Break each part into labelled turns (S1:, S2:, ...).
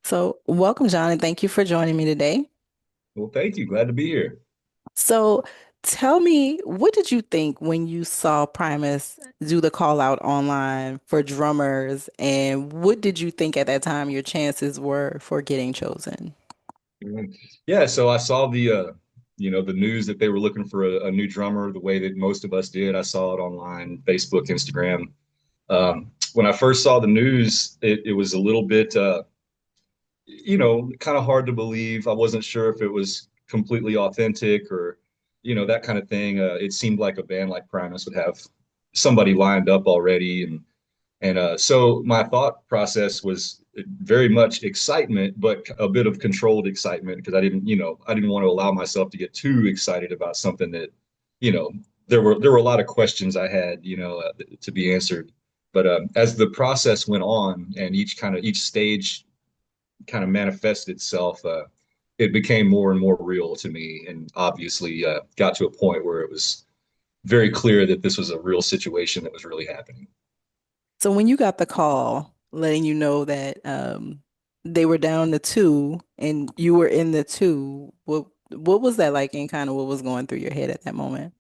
S1: So, welcome, John, and thank you for joining me today.
S2: Well, thank you. Glad to be here.
S1: So, tell me, what did you think when you saw Primus do the call out online for drummers, and what did you think at that time your chances were for getting chosen?
S2: Mhm. Yeah, so I saw the news that they were looking for a new drummer the way that most of us did. I saw it online, Facebook, Instagram. When I first saw the news, it was a little bit, kind of hard to believe. I wasn't sure if it was completely authentic or, that kind of thing. It seemed like a band like Primus would have somebody lined up already, and so my thought process was very much excitement, but a bit of controlled excitement because I didn't want to allow myself to get too excited about something that, you know, there were a lot of questions I had, to be answered. But as the process went on and each stage kind of manifested itself, it became more and more real to me, and obviously got to a point where it was very clear that this was a real situation that was really happening.
S1: So, when you got the call letting you know that they were down to two and you were in the two, what was that like, and kind of what was going through your head at that moment?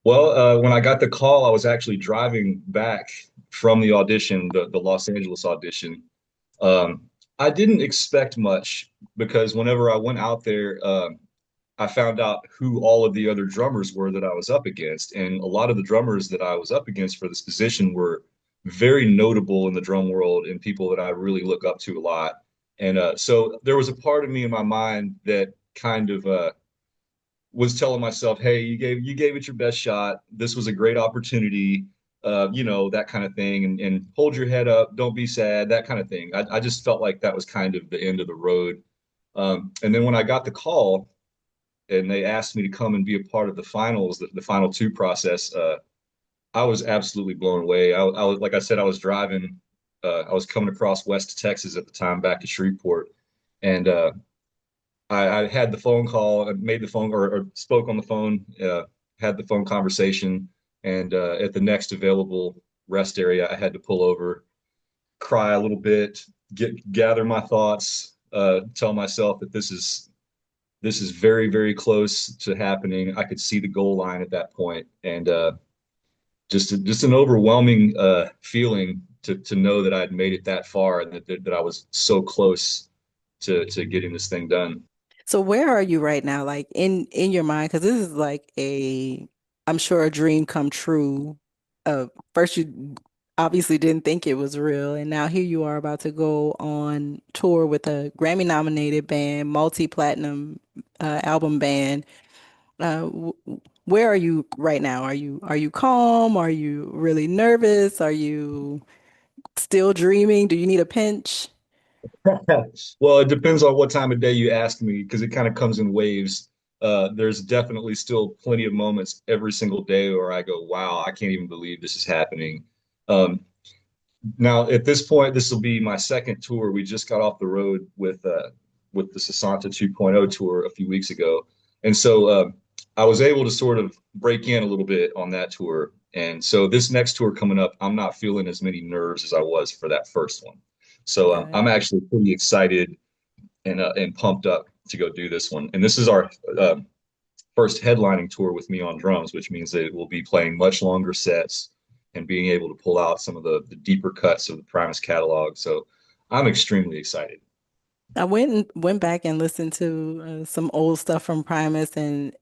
S2: Well, when I got the call, I was actually driving back from the audition, the Los Angeles audition. I didn't expect much because whenever I went out there, I found out who all of the other drummers were that I was up against. And a lot of the drummers that I was up against for this position were very notable in the drum world and people that I really look up to a lot. And so there was a part of me in my mind that kind of was telling myself, "Hey, you gave it your best shot. This was a great opportunity, that kind of thing, and hold your head up, don't be sad, that kind of thing." I just felt like that was kind of the end of the road. And then when I got the call and they asked me to come and be a part of the finals, the final two process, I was absolutely blown away. I was, like I said, I was driving, I was coming across West Texas at the time, back to Shreveport, and I had the phone call, made the phone or spoke on the phone, had the phone conversation, and at the next available rest area, I had to pull over, cry a little bit, gather my thoughts, tell myself that this is very, very close to happening. I could see the goal line at that point, and just an overwhelming feeling to know that I had made it that far and that I was so close to getting this thing done.
S1: So where are you right now, like in your mind? Because this is like I'm sure a dream come true. First you obviously didn't think it was real, and now here you are about to go on tour with a Grammy-nominated band, multi-platinum album band. Where are you right now? Are you calm? Are you really nervous? Are you still dreaming? Do you need a pinch?
S2: Well, it depends on what time of day you ask me because it kind of comes in waves. There's definitely still plenty of moments every single day where I go, "Wow, I can't even believe this is happening." Um, Now, at this point, this will be my second tour. We just got off the road with the Sasanta 2.0 tour a few weeks ago, and so I was able to sort of break in a little bit on that tour. And so this next tour coming up, I'm not feeling as many nerves as I was for that first one. So
S1: Got
S2: I'm
S1: it.
S2: actually pretty excited and pumped up to go do this one. And this is our first headlining tour with me on drums, which means that we'll be playing much longer sets and being able to pull out some of the deeper cuts of the Primus catalog. So I'm extremely excited.
S1: I went back and listened to some old stuff from Primus and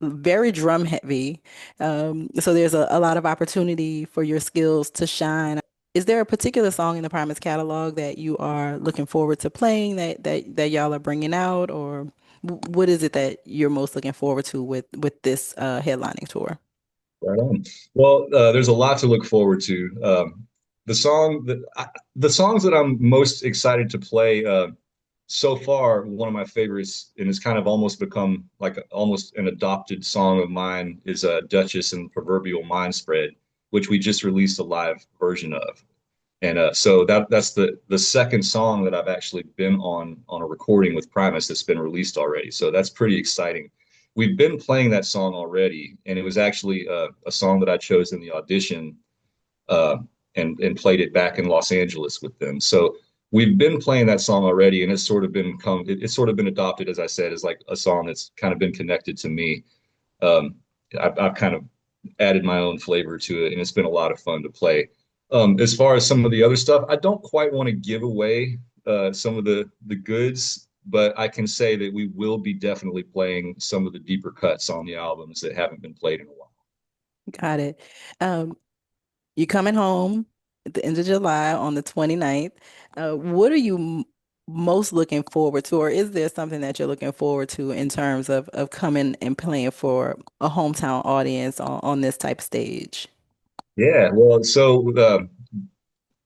S1: very drum heavy. So there's a lot of opportunity for your skills to shine. Is there a particular song in the Primus catalog that you are looking forward to playing that y'all are bringing out, or what is it that you're most looking forward to with this headlining tour?
S2: Right on. Well, there's a lot to look forward to. The song the songs that I'm most excited to play so far, one of my favorites, and it's kind of almost become like almost an adopted song of mine, is Duchess and Proverbial Mind Spread, which we just released a live version of. And so that's the second song that I've actually been on a recording with Primus that's been released already. So that's pretty exciting. We've been playing that song already, and it was actually a song that I chose in the audition uh, and played it back in Los Angeles with them. So we've been playing that song already, and it's sort of been adopted, as I said, as like a song that's kind of been connected to me. Um, I've kind of added my own flavor to it, and it's been a lot of fun to play. As far as some of the other stuff, I don't quite want to give away some of the goods, but I can say that we will be definitely playing some of the deeper cuts on the albums that haven't been played in a while.
S1: Got it. Um, you coming home at the end of July on the 29th. What are you most looking forward to, or is there something that you're looking forward to in terms of coming and playing for a hometown audience on this type of stage?
S2: Yeah, well,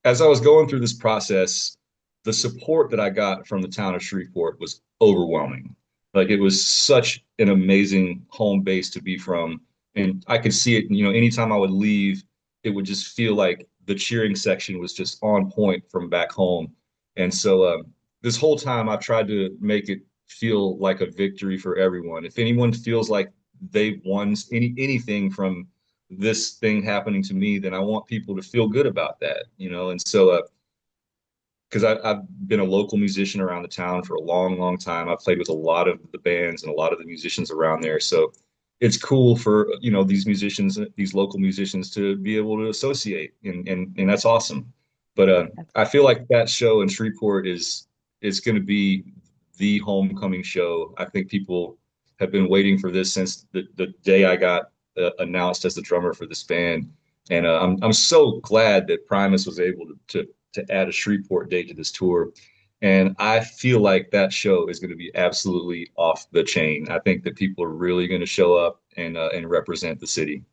S2: as I was going through this process, the support that I got from the town of Shreveport was overwhelming. Like it was such an amazing home base to be from. And I could see it, anytime I would leave, it would just feel like the cheering section was just on point from back home. And so this whole time I've tried to make it feel like a victory for everyone. If anyone feels like they've won anything from this thing happening to me, then I want people to feel good about that. And so, because I've been a local musician around the town for a long, long time, I've played with a lot of the bands and a lot of the musicians around there. So it's cool for, these musicians, these local musicians to be able to associate, and that's awesome. But I feel like that show in Shreveport is going to be the homecoming show. I think people have been waiting for this since the day I got announced as the drummer for this band. And I'm so glad that Primus was able to add a Shreveport date to this tour. And I feel like that show is going to be absolutely off the chain. I think that people are really going to show up and represent the city.